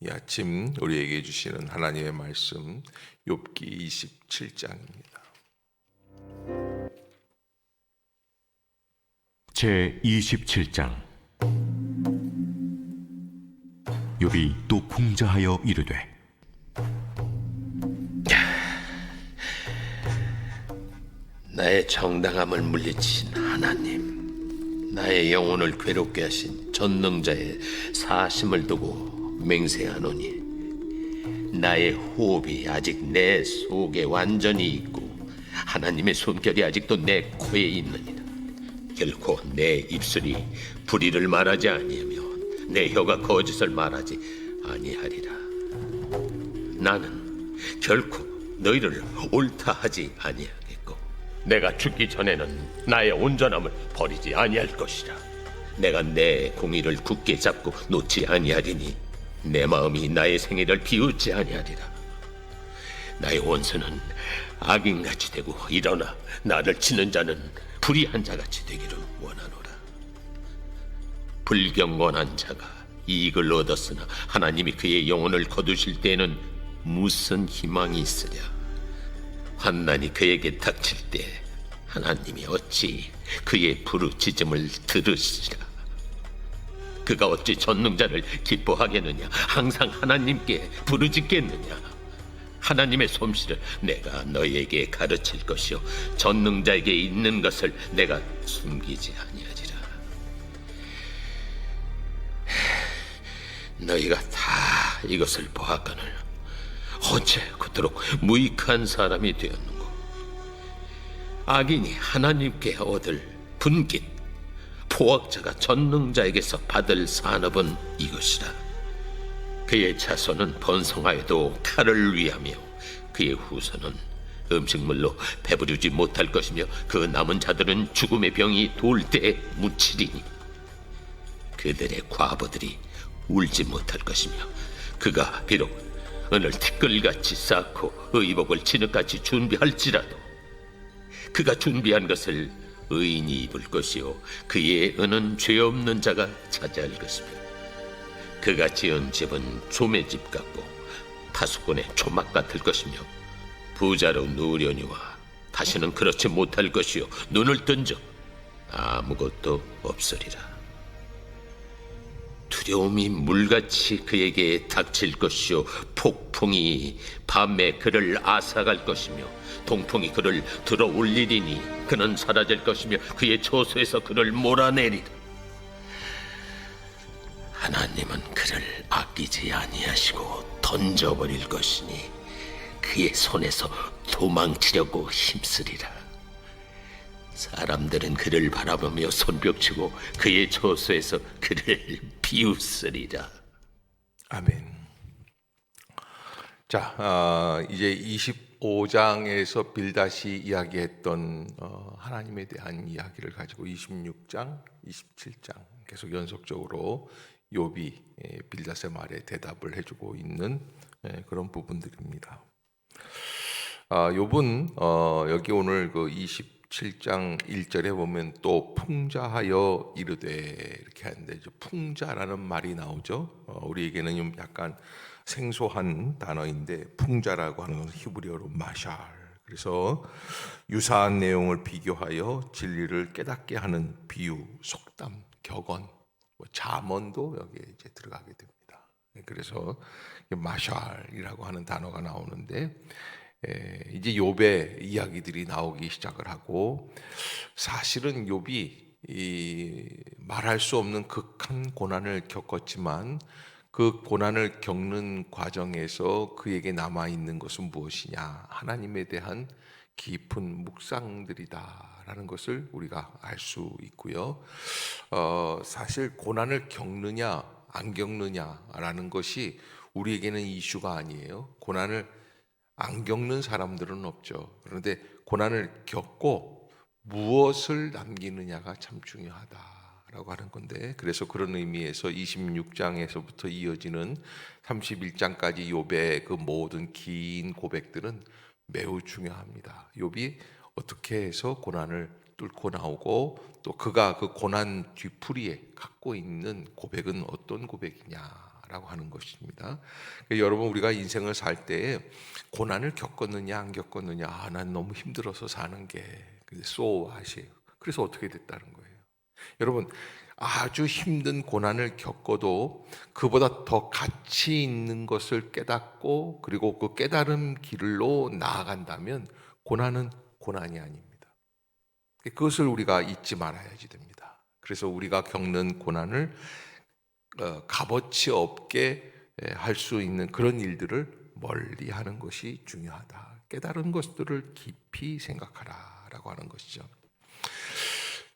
이 아침 우리에게 주시는 하나님의 말씀 욥기 27장입니다. 제 27장. 욥이 또 풍자하여 이르되 나의 정당함을 물리치신 하나님, 나의 영혼을 괴롭게 하신 전능자의 사심을 두고 맹세하노니 나의 호흡이 아직 내 속에 완전히 있고 하나님의 손결이 아직도 내 코에 있느니라. 결코 내 입술이 불의를 말하지 아니하며 내 혀가 거짓을 말하지 아니하리라. 나는 결코 너희를 옳다 하지 아니하겠고 내가 죽기 전에는 나의 온전함을 버리지 아니할 것이라. 내가 내 공의를 굳게 잡고 놓지 아니하리니 내 마음이 나의 생애를 비웃지 아니하리라. 나의 원수는 악인같이 되고 일어나 나를 치는 자는 불의한 자같이 되기를 원하노라. 불경건한 자가 이익을 얻었으나 하나님이 그의 영혼을 거두실 때에는 무슨 희망이 있으랴. 환난이 그에게 닥칠 때 하나님이 어찌 그의 부르짖음을 들으시라. 그가 어찌 전능자를 기뻐하겠느냐. 항상 하나님께 부르짖겠느냐. 하나님의 솜씨를 내가 너희에게 가르칠 것이요 전능자에게 있는 것을 내가 숨기지 아니하리라. 너희가 다 이것을 보았거늘 어째 그토록 무익한 사람이 되었는고. 악인이 하나님께 얻을 분깃, 포악자가 전능자에게서 받을 산업은 이것이라. 그의 자손은 번성하여도 칼을 위하며 그의 후손은 음식물로 배부르지 못할 것이며 그 남은 자들은 죽음의 병이 돌 때에 묻히리니 그들의 과부들이 울지 못할 것이며 그가 비록 은을 티끌같이 쌓고 의복을 진흙같이 준비할지라도 그가 준비한 것을 의인이 입을 것이요 그의 은은 죄 없는 자가 차지할 것이며 그가 지은 집은 조매집 같고 파수꾼의 초막 같을 것이며 부자로 누우려니와 다시는 그렇지 못할 것이요 눈을 뜬 적 아무것도 없으리라. 두려움이 물같이 그에게 닥칠 것이요 폭풍이 밤에 그를 앗아갈 것이며 동풍이 그를 들어 올리리니 그는 사라질 것이며 그의 처소에서 그를 몰아내리라. 하나님은 그를 아끼지 아니하시고 던져버릴 것이니 그의 손에서 도망치려고 힘쓰리라. 사람들은 그를 바라보며 손뼉치고 그의 처소에서 그를 비웃으리라. 아멘. 자, 이제 25장에서 빌닷이 이야기했던 하나님에 대한 이야기를 가지고 26장, 27장 계속 연속적으로 욥이 빌닷의 말에 대답을 해주고 있는 그런 부분들입니다. 욥은 여기 오늘 그 27장 1절에 보면 또 풍자하여 이르되 이렇게 하는데 풍자라는 말이 나오죠. 우리에게는 좀 약간 생소한 단어인데 풍자라고 하는 것은 히브리어로 마샬. 그래서 유사한 내용을 비교하여 진리를 깨닫게 하는 비유, 속담, 격언, 잠언도 여기에 이제 들어가게 됩니다. 그래서 마샬이라고 하는 단어가 나오는데 이제 욥의 이야기들이 나오기 시작을 하고 사실은 욥이 말할 수 없는 극한 고난을 겪었지만 그 고난을 겪는 과정에서 그에게 남아있는 것은 무엇이냐? 하나님에 대한 깊은 묵상들이다라는 것을 우리가 알 수 있고요. 사실 고난을 겪느냐 안 겪느냐라는 것이 우리에게는 이슈가 아니에요. 고난을 안 겪는 사람들은 없죠. 그런데 고난을 겪고 무엇을 남기느냐가 참 중요하다라고 하는 건데, 그래서 그런 의미에서 26장에서부터 이어지는 31장까지 욥의 그 모든 긴 고백들은 매우 중요합니다. 욥이 어떻게 해서 고난을 뚫고 나오고 또 그가 그 고난 뒤풀이에 갖고 있는 고백은 어떤 고백이냐라고 하는 것입니다. 그러니까 여러분, 우리가 인생을 살 때에 고난을 겪었느냐 안 겪었느냐, 난 너무 힘들어서 사는 게, 근데 so 하세요. 그래서 어떻게 됐다는 거예요. 여러분, 아주 힘든 고난을 겪어도 그보다 더 가치 있는 것을 깨닫고 그리고 그 깨달음 길로 나아간다면 고난은 고난이 아닙니다. 그것을 우리가 잊지 말아야지 됩니다. 그래서 우리가 겪는 고난을 값어치 없게 할 수 있는 그런 일들을 멀리 하는 것이 중요하다. 깨달은 것들을 깊이 생각하라라고 하는 것이죠.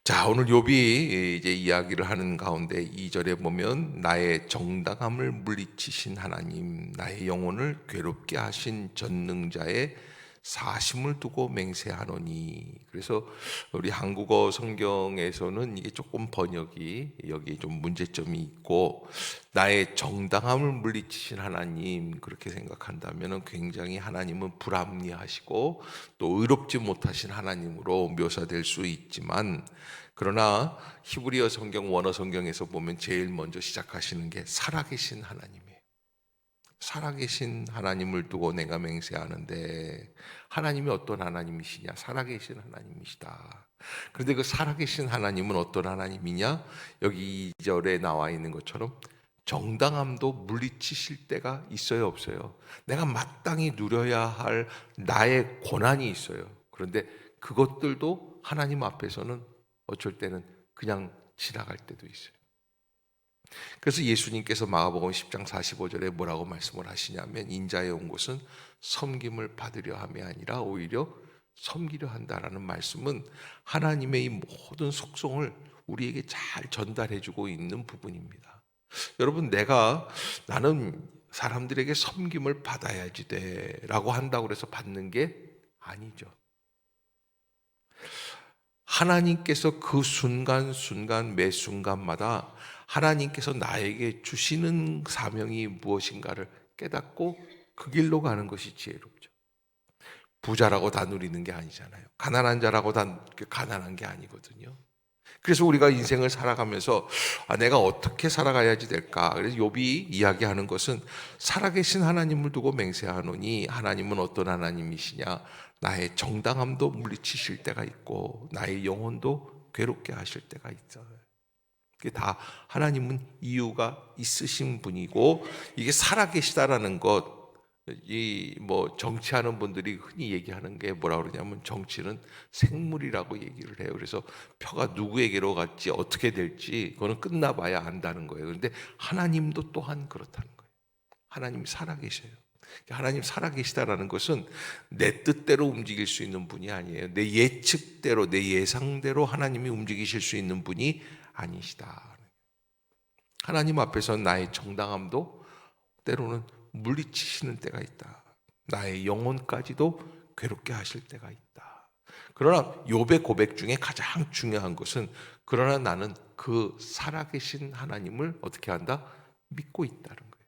자, 오늘 욥이 이제 이야기를 하는 가운데 2절에 보면 나의 정당함을 물리치신 하나님, 나의 영혼을 괴롭게 하신 전능자의 사심을 두고 맹세하노니. 그래서 우리 한국어 성경에서는 이게 조금 번역이 여기 좀 문제점이 있고, 나의 정당함을 물리치신 하나님, 그렇게 생각한다면 굉장히 하나님은 불합리하시고 또 의롭지 못하신 하나님으로 묘사될 수 있지만, 그러나 히브리어 성경 원어 성경에서 보면 제일 먼저 시작하시는 게 살아계신 하나님이에요. 살아계신 하나님을 두고 내가 맹세하는데, 하나님이 어떤 하나님이시냐? 살아계신 하나님이시다. 그런데 그 살아계신 하나님은 어떤 하나님이냐? 여기 2절에 나와 있는 것처럼 정당함도 물리치실 때가 있어요, 없어요? 내가 마땅히 누려야 할 나의 고난이 있어요. 그런데 그것들도 하나님 앞에서는 어쩔 때는 그냥 지나갈 때도 있어요. 그래서 예수님께서 마가복음 10장 45절에 뭐라고 말씀을 하시냐면, 인자에 온 곳은 섬김을 받으려 함이 아니라 오히려 섬기려 한다라는 말씀은 하나님의 이 모든 속성을 우리에게 잘 전달해 주고 있는 부분입니다. 여러분, 나는 사람들에게 섬김을 받아야지 돼 라고 한다고 해서 받는 게 아니죠. 하나님께서 그 순간순간 매 순간마다 하나님께서 나에게 주시는 사명이 무엇인가를 깨닫고 그 길로 가는 것이 지혜롭죠. 부자라고 다 누리는 게 아니잖아요. 가난한 자라고 다 가난한 게 아니거든요. 그래서 우리가 인생을 살아가면서 내가 어떻게 살아가야지 될까? 그래서 욥이 이야기하는 것은 살아계신 하나님을 두고 맹세하노니, 하나님은 어떤 하나님이시냐? 나의 정당함도 물리치실 때가 있고 나의 영혼도 괴롭게 하실 때가 있어요. 그게 다 하나님은 이유가 있으신 분이고, 이게 살아계시다라는 것, 정치하는 분들이 흔히 얘기하는 게 뭐라 그러냐면, 정치는 생물이라고 얘기를 해요. 그래서 표가 누구에게로 갈지 어떻게 될지 그거는 끝나봐야 안다는 거예요. 그런데 하나님도 또한 그렇다는 거예요. 하나님이 살아계셔요. 하나님 살아계시다라는 것은 내 뜻대로 움직일 수 있는 분이 아니에요. 내 예측대로, 내 예상대로 하나님이 움직이실 수 있는 분이 아니시다. 하나님 앞에서 나의 정당함도 때로는 물리치시는 때가 있다. 나의 영혼까지도 괴롭게 하실 때가 있다. 그러나 욥의 고백 중에 가장 중요한 것은, 그러나 나는 그 살아계신 하나님을 어떻게 한다? 믿고 있다는 거예요.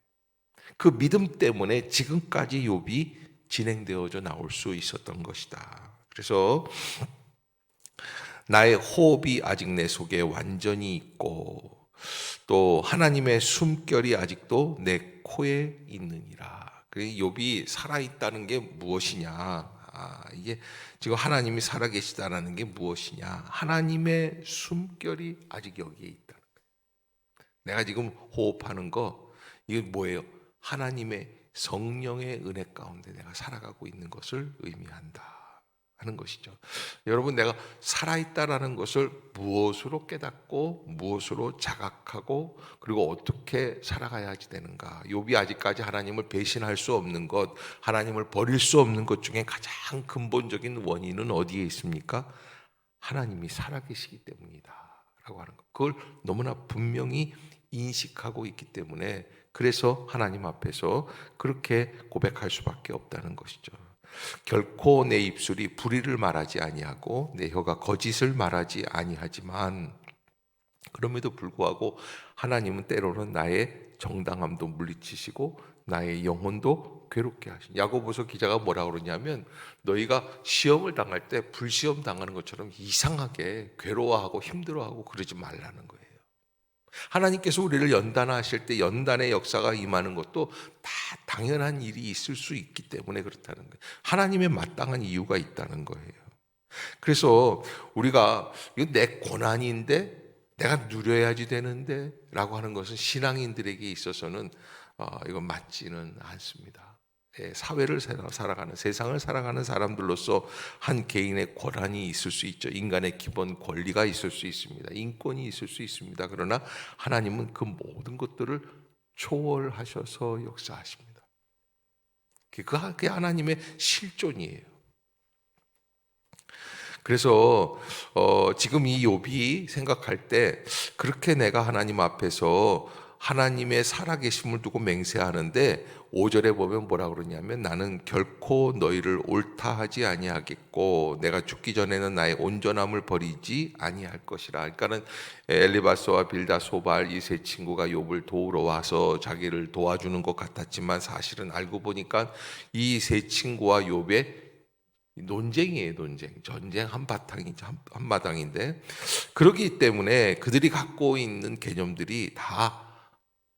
그 믿음 때문에 지금까지 욥이 진행되어져 나올 수 있었던 것이다. 그래서 나의 호흡이 아직 내 속에 완전히 있고 또 하나님의 숨결이 아직도 내 코에 있느니라. 욥이 살아있다는 게 무엇이냐? 이게 지금 하나님이 살아계시다라는 게 무엇이냐? 하나님의 숨결이 아직 여기에 있다는 거예요. 내가 지금 호흡하는 거, 이게 뭐예요? 하나님의 성령의 은혜 가운데 내가 살아가고 있는 것을 의미한다 하는 것이죠. 여러분, 내가 살아있다라는 것을 무엇으로 깨닫고 무엇으로 자각하고 그리고 어떻게 살아가야지 되는가? 욥이 아직까지 하나님을 배신할 수 없는 것, 하나님을 버릴 수 없는 것 중에 가장 근본적인 원인은 어디에 있습니까? 하나님이 살아계시기 때문이다 라고 하는 것. 그걸 너무나 분명히 인식하고 있기 때문에, 그래서 하나님 앞에서 그렇게 고백할 수밖에 없다는 것이죠. 결코 내 입술이 불의를 말하지 아니하고 내 혀가 거짓을 말하지 아니하지만 그럼에도 불구하고 하나님은 때로는 나의 정당함도 물리치시고 나의 영혼도 괴롭게 하신. 야고보서 기자가 뭐라고 그러냐면 너희가 시험을 당할 때 불시험 당하는 것처럼 이상하게 괴로워하고 힘들어하고 그러지 말라는 거예요. 하나님께서 우리를 연단하실 때 연단의 역사가 임하는 것도 다 당연한 일이 있을 수 있기 때문에 그렇다는 거예요. 하나님의 마땅한 이유가 있다는 거예요. 그래서 우리가 이거 내 고난인데 내가 누려야지 되는데 라고 하는 것은 신앙인들에게 있어서는 이건 맞지는 않습니다. 사회를 살아가는, 세상을 살아가는 사람들로서 한 개인의 권한이 있을 수 있죠. 인간의 기본 권리가 있을 수 있습니다. 인권이 있을 수 있습니다. 그러나 하나님은 그 모든 것들을 초월하셔서 역사하십니다. 그게 하나님의 실존이에요. 그래서 지금 이 욥이 생각할 때 그렇게 내가 하나님 앞에서 하나님의 살아계심을 두고 맹세하는데 5절에 보면 뭐라 그러냐면 나는 결코 너희를 옳다 하지 아니하겠고 내가 죽기 전에는 나의 온전함을 버리지 아니할 것이라. 그러니까는 엘리바스와 빌다 소발 이 세 친구가 욥을 도우러 와서 자기를 도와주는 것 같았지만 사실은 알고 보니까 이 세 친구와 욥의 논쟁이에요. 전쟁 한마당인데 그렇기 때문에 그들이 갖고 있는 개념들이 다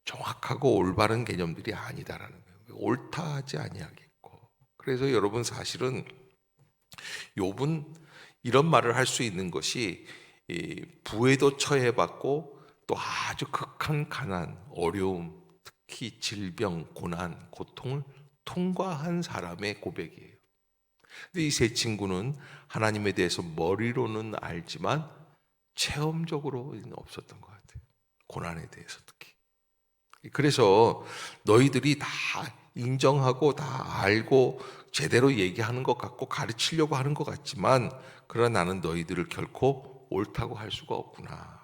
정확하고 올바른 개념들이 아니다라는 거예요. 옳다 하지 아니하겠고. 그래서 여러분 사실은 욥은 이런 말을 할 수 있는 것이 부에도 처해봤고 또 아주 극한 가난, 어려움, 특히 질병, 고난, 고통을 통과한 사람의 고백이에요. 근데 이 세 친구는 하나님에 대해서 머리로는 알지만 체험적으로는 없었던 것 같아요. 고난에 대해서 특히. 그래서 너희들이 다 인정하고 다 알고 제대로 얘기하는 것 같고 가르치려고 하는 것 같지만 그러나 나는 너희들을 결코 옳다고 할 수가 없구나.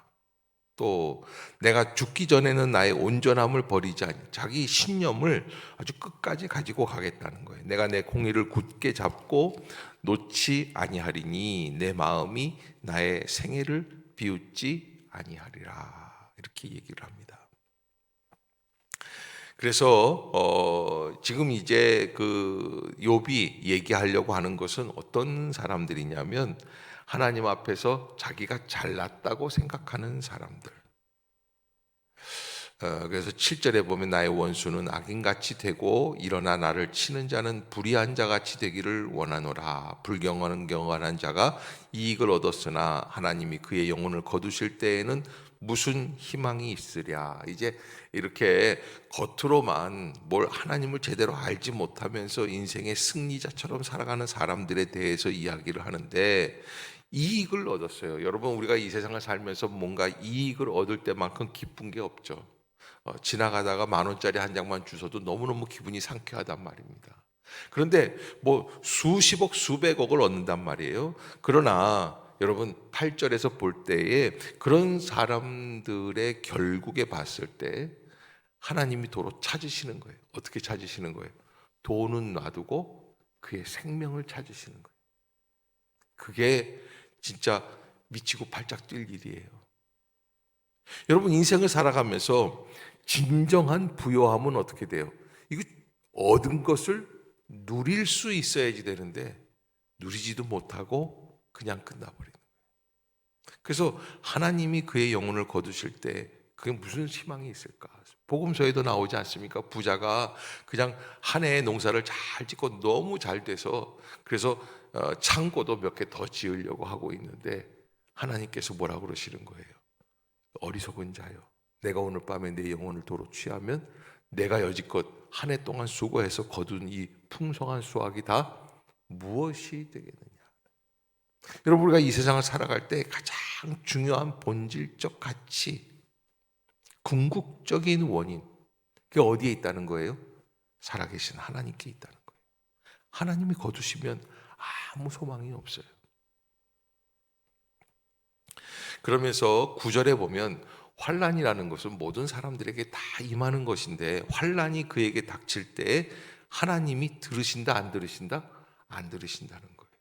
또 내가 죽기 전에는 나의 온전함을 버리지 않니. 자기 신념을 아주 끝까지 가지고 가겠다는 거예요. 내가 내 공의를 굳게 잡고 놓지 아니하리니 내 마음이 나의 생애를 비웃지 아니하리라. 이렇게 얘기를 합니다. 그래서 지금 이제 그 욥이 얘기하려고 하는 것은 어떤 사람들이냐면 하나님 앞에서 자기가 잘났다고 생각하는 사람들. 그래서 7절에 보면 나의 원수는 악인같이 되고 일어나 나를 치는 자는 불의한 자같이 되기를 원하노라. 불경건한 자가 이익을 얻었으나 하나님이 그의 영혼을 거두실 때에는 무슨 희망이 있으랴. 이제 이렇게 겉으로만 뭘 하나님을 제대로 알지 못하면서 인생의 승리자처럼 살아가는 사람들에 대해서 이야기를 하는데 이익을 얻었어요. 여러분 우리가 이 세상을 살면서 뭔가 이익을 얻을 때만큼 기쁜 게 없죠. 지나가다가 10,000원짜리 한 장만 주셔도 너무너무 기분이 상쾌하단 말입니다. 그런데 뭐 수십억 수백억을 얻는단 말이에요. 그러나 여러분 8절에서 볼 때에 그런 사람들의 결국에 봤을 때 하나님이 도로 찾으시는 거예요. 어떻게 찾으시는 거예요? 돈은 놔두고 그의 생명을 찾으시는 거예요. 그게 진짜 미치고 팔짝 뛸 일이에요. 여러분 인생을 살아가면서 진정한 부요함은 어떻게 돼요? 이거 얻은 것을 누릴 수 있어야지 되는데 누리지도 못하고 그냥 끝나버리는 거예요. 그래서 하나님이 그의 영혼을 거두실 때 그게 무슨 희망이 있을까? 복음서에도 나오지 않습니까? 부자가 그냥 한 해의 농사를 잘 짓고 너무 잘 돼서 그래서 창고도 몇 개 더 지으려고 하고 있는데 하나님께서 뭐라고 그러시는 거예요? 어리석은 자요, 내가 오늘 밤에 내 영혼을 도로 취하면 내가 여지껏 한 해 동안 수고해서 거둔 이 풍성한 수확이 다 무엇이 되겠느냐. 여러분 우리가 이 세상을 살아갈 때 가장 중요한 본질적 가치, 궁극적인 원인 그게 어디에 있다는 거예요? 살아계신 하나님께 있다는 거예요. 하나님이 거두시면 아무 소망이 없어요. 그러면서 9절에 보면 환난이라는 것은 모든 사람들에게 다 임하는 것인데 환난이 그에게 닥칠 때 하나님이 들으신다 안 들으신다? 안 들으신다는 거예요.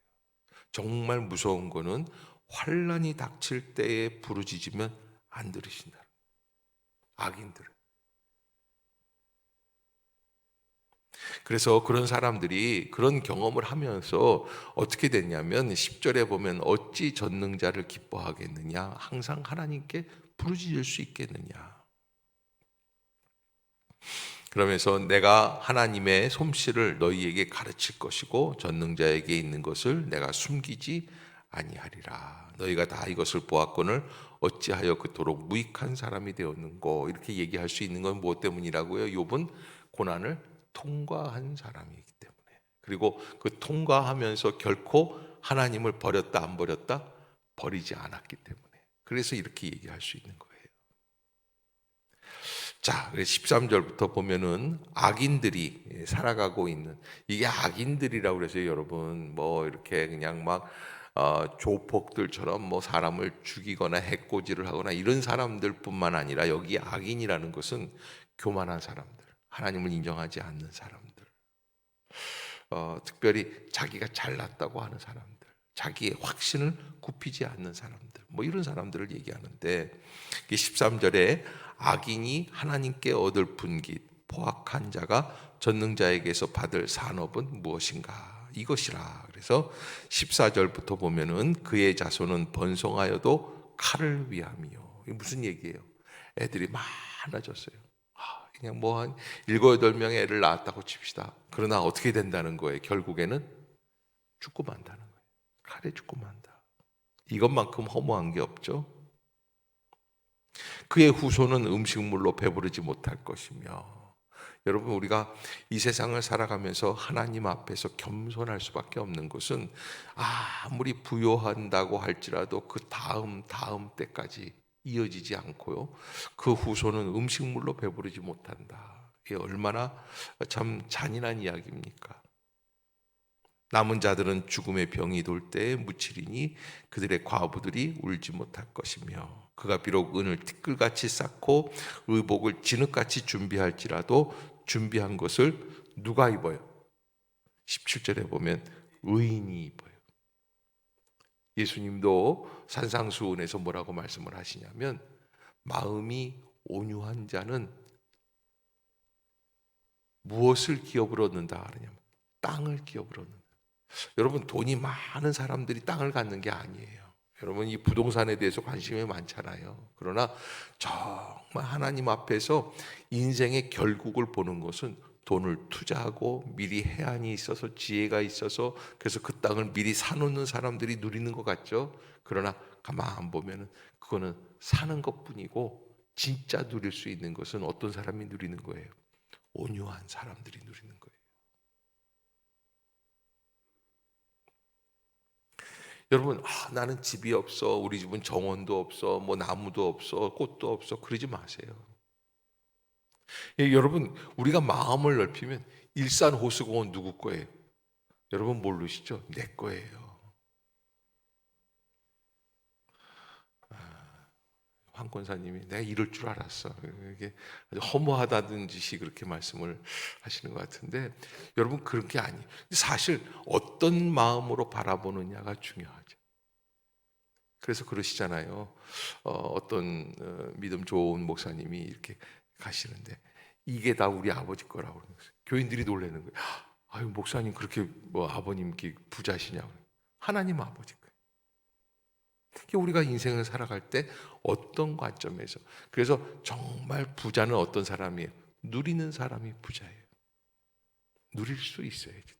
정말 무서운 거는 환난이 닥칠 때에 부르짖으면 안 들으신다. 악인들은. 그래서 그런 사람들이 그런 경험을 하면서 어떻게 됐냐면 10절에 보면 어찌 전능자를 기뻐하겠느냐, 항상 하나님께 부르짖을 수 있겠느냐. 그러면서 내가 하나님의 솜씨를 너희에게 가르칠 것이고 전능자에게 있는 것을 내가 숨기지 아니하리라. 너희가 다 이것을 보았거늘 어찌하여 그토록 무익한 사람이 되었는고. 이렇게 얘기할 수 있는 건 무엇 때문이라고요? 욥은 고난을 통과한 사람이기 때문에. 그리고 그 통과하면서 결코 하나님을 버렸다 안 버렸다? 버리지 않았기 때문에. 그래서 이렇게 얘기할 수 있는 거예요. 자, 13절부터 보면은 악인들이 살아가고 있는, 이게 악인들이라고 그래서 여러분 뭐 이렇게 그냥 막 조폭들처럼 뭐 사람을 죽이거나 해코지를 하거나 이런 사람들뿐만 아니라 여기 악인이라는 것은 교만한 사람들, 하나님을 인정하지 않는 사람들, 특별히 자기가 잘났다고 하는 사람들, 자기의 확신을 굽히지 않는 사람들, 뭐 이런 사람들을 얘기하는데, 13절에 악인이 하나님께 얻을 분깃, 포악한 자가 전능자에게서 받을 산업은 무엇인가? 이것이라. 그래서 14절부터 보면은 그의 자손은 번성하여도 칼을 위함이요. 이게 무슨 얘기예요? 애들이 많아졌어요. 그냥 뭐 한 7, 8명의 애를 낳았다고 칩시다. 그러나 어떻게 된다는 거예요? 결국에는 죽고 만다는 거예요. 칼에 죽고 만다. 이것만큼 허무한 게 없죠. 그의 후손은 음식물로 배부르지 못할 것이며. 여러분, 우리가 이 세상을 살아가면서 하나님 앞에서 겸손할 수밖에 없는 것은 아무리 부요한다고 할지라도 그 다음 때까지 이어지지 않고요, 그 후손은 음식물로 배부르지 못한다. 이게 얼마나 참 잔인한 이야기입니까? 남은 자들은 죽음의 병이 돌 때에 묻히리니 그들의 과부들이 울지 못할 것이며, 그가 비록 은을 티끌같이 쌓고 의복을 진흙같이 준비할지라도 준비한 것을 누가 입어요? 17절에 보면 의인이 입어요. 예수님도 산상수훈에서 뭐라고 말씀을 하시냐면, 마음이 온유한 자는 무엇을 기업으로 얻는다 하느냐면 땅을 기업으로 얻는다. 여러분, 돈이 많은 사람들이 땅을 갖는 게 아니에요. 여러분, 이 부동산에 대해서 관심이 많잖아요. 그러나 정말 하나님 앞에서 인생의 결국을 보는 것은 돈을 투자하고 미리 해안이 있어서 지혜가 있어서 그래서 그 땅을 미리 사놓는 사람들이 누리는 것 같죠. 그러나 가만 보면은 그거는 사는 것뿐이고, 진짜 누릴 수 있는 것은 어떤 사람이 누리는 거예요? 온유한 사람들이 누리는 거예요. 여러분, 나는 집이 없어, 우리 집은 정원도 없어, 뭐 나무도 없어, 꽃도 없어, 그러지 마세요. 여러분, 우리가 마음을 넓히면 일산 호수공원 누구 거예요? 여러분 모르시죠? 내 거예요. 황 권사님이 내가 이럴 줄 알았어, 이게 아주 허무하다는 짓이 그렇게 말씀을 하시는 것 같은데, 여러분 그런 게 아니에요. 사실 어떤 마음으로 바라보느냐가 중요하죠. 그래서 그러시잖아요. 어떤 믿음 좋은 목사님이 이렇게 가시는데 이게 다 우리 아버지 거라고 그러는 거예요. 교인들이 놀라는 거예요. 아유, 목사님 그렇게 뭐 아버님께 부자시냐고. 하나님 아버지 거예요. 특히 우리가 인생을 살아갈 때 어떤 관점에서, 그래서 정말 부자는 어떤 사람이에요? 누리는 사람이 부자예요. 누릴 수 있어야지.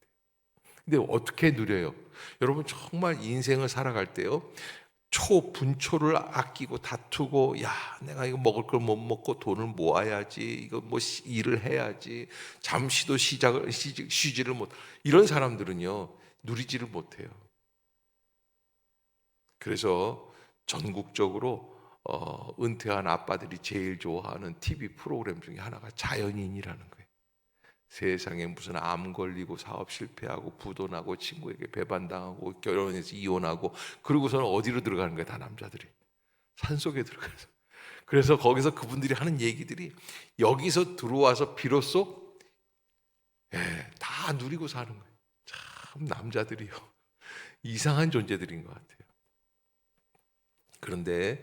근데 어떻게 누려요? 여러분, 정말 인생을 살아갈 때요, 초분초를 아끼고 다투고, 야, 내가 이거 먹을 걸 못 먹고 돈을 모아야지, 이거 뭐 일을 해야지, 잠시도 쉬지를 못, 이런 사람들은요 누리지를 못해요. 그래서 전국적으로 은퇴한 아빠들이 제일 좋아하는 TV 프로그램 중에 하나가 자연인이라는 거예요. 세상에 무슨 암 걸리고 사업 실패하고 부도나고 친구에게 배반당하고 결혼해서 이혼하고, 그러고서는 어디로 들어가는 거예요? 다 남자들이 산속에 들어가서. 그래서 거기서 그분들이 하는 얘기들이 여기서 들어와서 비로소 다 누리고 사는 거예요. 참 남자들이요 이상한 존재들인 것 같아요. 그런데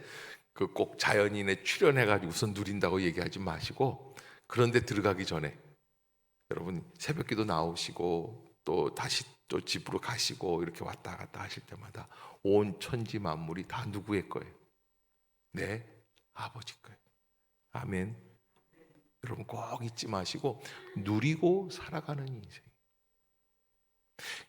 그 꼭 자연인에 출연해가지고 우선 누린다고 얘기하지 마시고, 그런데 들어가기 전에 여러분 새벽기도 나오시고 또 다시 또 집으로 가시고 이렇게 왔다 갔다 하실 때마다 온 천지 만물이 다 누구의 거예요? 내 아버지 거예요. 아멘. 여러분 꼭 잊지 마시고 누리고 살아가는 인생.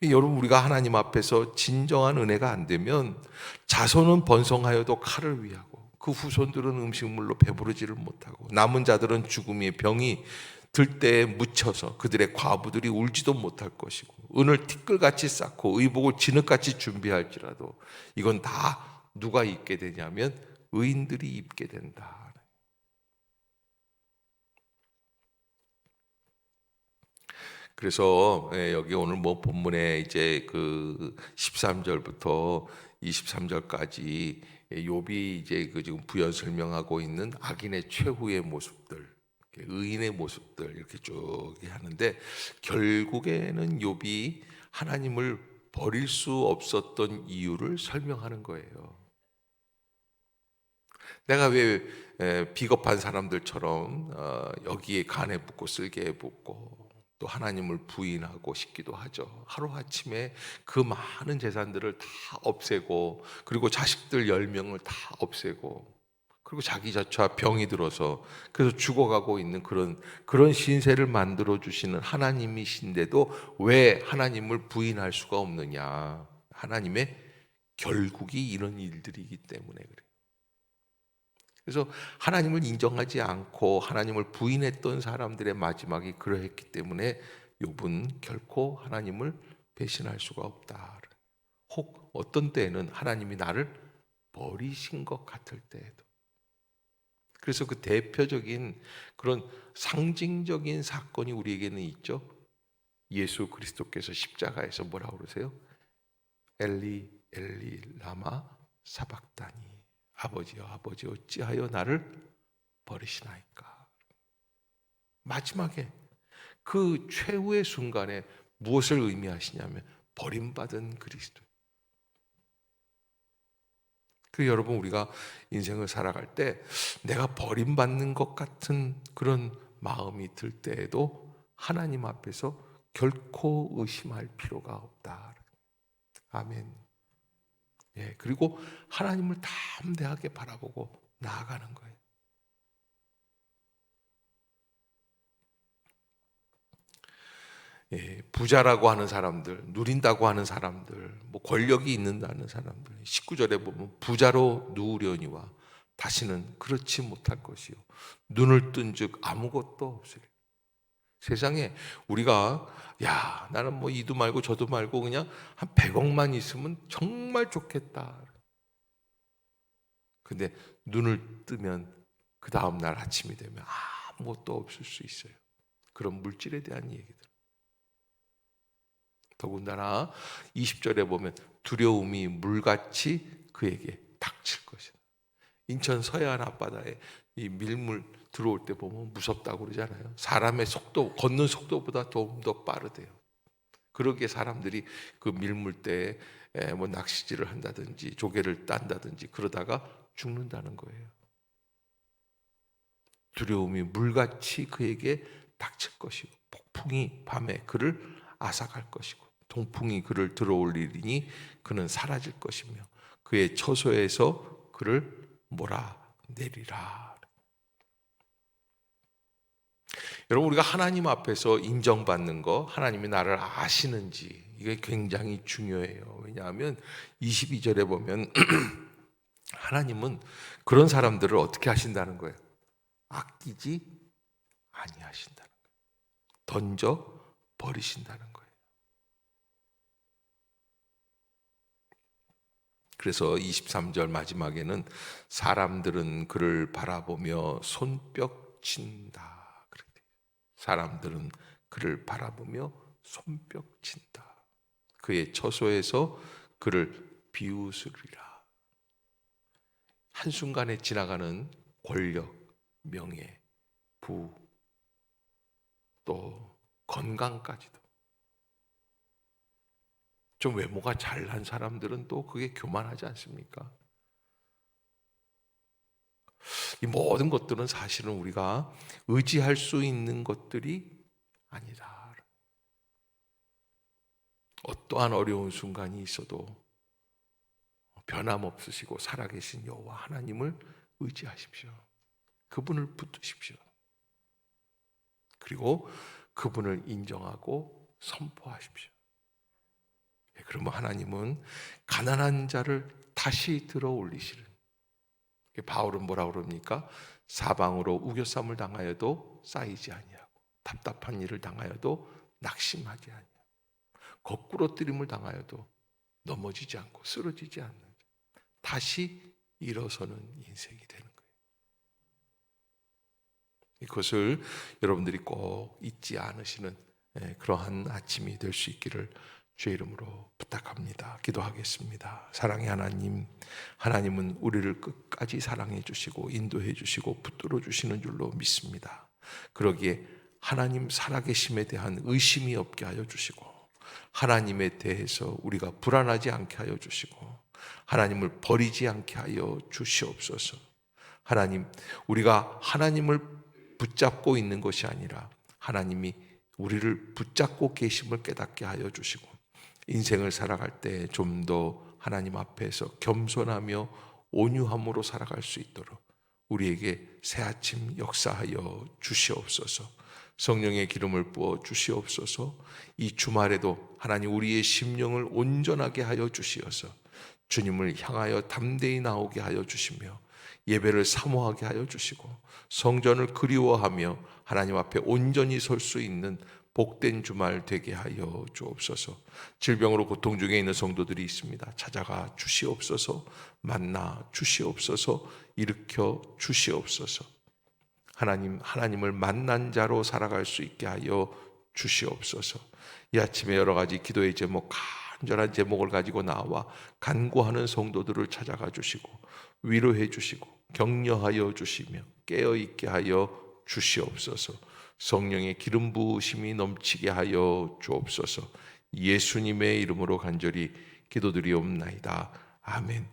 여러분 우리가 하나님 앞에서 진정한 은혜가 안 되면 자손은 번성하여도 칼을 위하고 그 후손들은 음식물로 배부르지를 못하고 남은 자들은 죽음의 병이 들 때에 묻혀서 그들의 과부들이 울지도 못할 것이고 은을 티끌같이 쌓고 의복을 진흙같이 준비할지라도 이건 다 누가 입게 되냐면 의인들이 입게 된다. 그래서 여기 오늘 뭐 본문에 이제 그 13절부터 23절까지 욥이 이제 그 지금 부연 설명하고 있는 악인의 최후의 모습들, 의인의 모습들 이렇게 쭉 하는데 결국에는 욥이 하나님을 버릴 수 없었던 이유를 설명하는 거예요. 내가 왜 비겁한 사람들처럼 여기에 간에 붓고 쓸개에 붓고 또 하나님을 부인하고 싶기도 하죠. 하루아침에 그 많은 재산들을 다 없애고 그리고 자식들 10명을 다 없애고 그리고 자기 자처와 병이 들어서 그래서 죽어가고 있는 그런 신세를 만들어 주시는 하나님이신데도 왜 하나님을 부인할 수가 없느냐? 하나님의 결국이 이런 일들이기 때문에 그래요. 그래서 하나님을 인정하지 않고 하나님을 부인했던 사람들의 마지막이 그러했기 때문에 욥은 결코 하나님을 배신할 수가 없다. 혹 어떤 때에는 하나님이 나를 버리신 것 같을 때에도. 그래서 그 대표적인 그런 상징적인 사건이 우리에게는 있죠. 예수 그리스도께서 십자가에서 뭐라고 그러세요? 엘리 엘리 라마 사박다니, 아버지여 아버지 어찌하여 나를 버리시나이까. 마지막에 그 최후의 순간에 무엇을 의미하시냐면 버림받은 그리스도. 그 여러분 우리가 인생을 살아갈 때 내가 버림받는 것 같은 그런 마음이 들 때에도 하나님 앞에서 결코 의심할 필요가 없다. 아멘. 예, 그리고 하나님을 담대하게 바라보고 나아가는 거예요. 예, 부자라고 하는 사람들, 누린다고 하는 사람들, 뭐 권력이 있는다는 사람들, 19절에 보면 부자로 누우려니와 다시는 그렇지 못할 것이요 눈을 뜬즉 아무것도 없으리. 세상에 우리가 야 나는 뭐 이도 말고 저도 말고 그냥 한 100억만 있으면 정말 좋겠다. 근데 눈을 뜨면 그 다음 날 아침이 되면 아무것도 없을 수 있어요. 그런 물질에 대한 얘기들. 더군다나 20절에 보면 두려움이 물같이 그에게 닥칠 것이다. 인천 서해안 앞바다에 이 밀물 들어올 때 보면 무섭다고 그러잖아요. 사람의 속도, 걷는 속도보다 좀 더 빠르대요. 그러기에 사람들이 그 밀물대에 뭐 낚시질을 한다든지 조개를 딴다든지 그러다가 죽는다는 거예요. 두려움이 물같이 그에게 닥칠 것이고 폭풍이 밤에 그를 앗아갈 것이고 동풍이 그를 들어올리리니 그는 사라질 것이며 그의 처소에서 그를 몰아내리라. 여러분 우리가 하나님 앞에서 인정받는 거, 하나님이 나를 아시는지 이게 굉장히 중요해요. 왜냐하면 22절에 보면 하나님은 그런 사람들을 어떻게 하신다는 거예요? 아끼지 아니하신다는 거예요. 던져 버리신다는 거예요. 그래서 23절 마지막에는 사람들은 그를 바라보며 손뼉친다. 사람들은 그를 바라보며 손뼉친다. 그의 처소에서 그를 비웃으리라. 한순간에 지나가는 권력, 명예, 부, 또 건강까지도. 좀 외모가 잘난 사람들은 또 그게 교만하지 않습니까? 이 모든 것들은 사실은 우리가 의지할 수 있는 것들이 아니다. 어떠한 어려운 순간이 있어도 변함없으시고 살아계신 여호와 하나님을 의지하십시오. 그분을 붙드십시오. 그리고 그분을 인정하고 선포하십시오. 그러면 하나님은 가난한 자를 다시 들어 올리시는, 바울은 뭐라 그럽니까? 사방으로 우겨쌈을 당하여도 쌓이지 아니하고 답답한 일을 당하여도 낙심하지 아니하고 거꾸로 뜨림을 당하여도 넘어지지 않고 쓰러지지 않는, 다시 일어서는 인생이 되는 거예요. 이것을 여러분들이 꼭 잊지 않으시는 그러한 아침이 될 수 있기를 주의 이름으로 부탁합니다. 기도하겠습니다. 사랑의 하나님, 하나님은 우리를 끝까지 사랑해 주시고 인도해 주시고 붙들어 주시는 줄로 믿습니다. 그러기에 하나님 살아계심에 대한 의심이 없게 하여 주시고, 하나님에 대해서 우리가 불안하지 않게 하여 주시고, 하나님을 버리지 않게 하여 주시옵소서. 하나님, 우리가 하나님을 붙잡고 있는 것이 아니라 하나님이 우리를 붙잡고 계심을 깨닫게 하여 주시고, 인생을 살아갈 때 좀 더 하나님 앞에서 겸손하며 온유함으로 살아갈 수 있도록 우리에게 새아침 역사하여 주시옵소서. 성령의 기름을 부어 주시옵소서. 이 주말에도 하나님 우리의 심령을 온전하게 하여 주시어서 주님을 향하여 담대히 나오게 하여 주시며, 예배를 사모하게 하여 주시고, 성전을 그리워하며 하나님 앞에 온전히 설 수 있는 복된 주말 되게 하여 주옵소서. 질병으로 고통 중에 있는 성도들이 있습니다. 찾아가 주시옵소서. 만나 주시옵소서. 일으켜 주시옵소서. 하나님을 만난 자로 살아갈 수 있게 하여 주시옵소서. 이 아침에 여러 가지 기도의 제목, 간절한 제목을 가지고 나와 간구하는 성도들을 찾아가 주시고 위로해 주시고 격려하여 주시며 깨어있게 하여 주시옵소서. 성령의 기름 부으심이 넘치게 하여 주옵소서. 예수님의 이름으로 간절히 기도드리옵나이다. 아멘.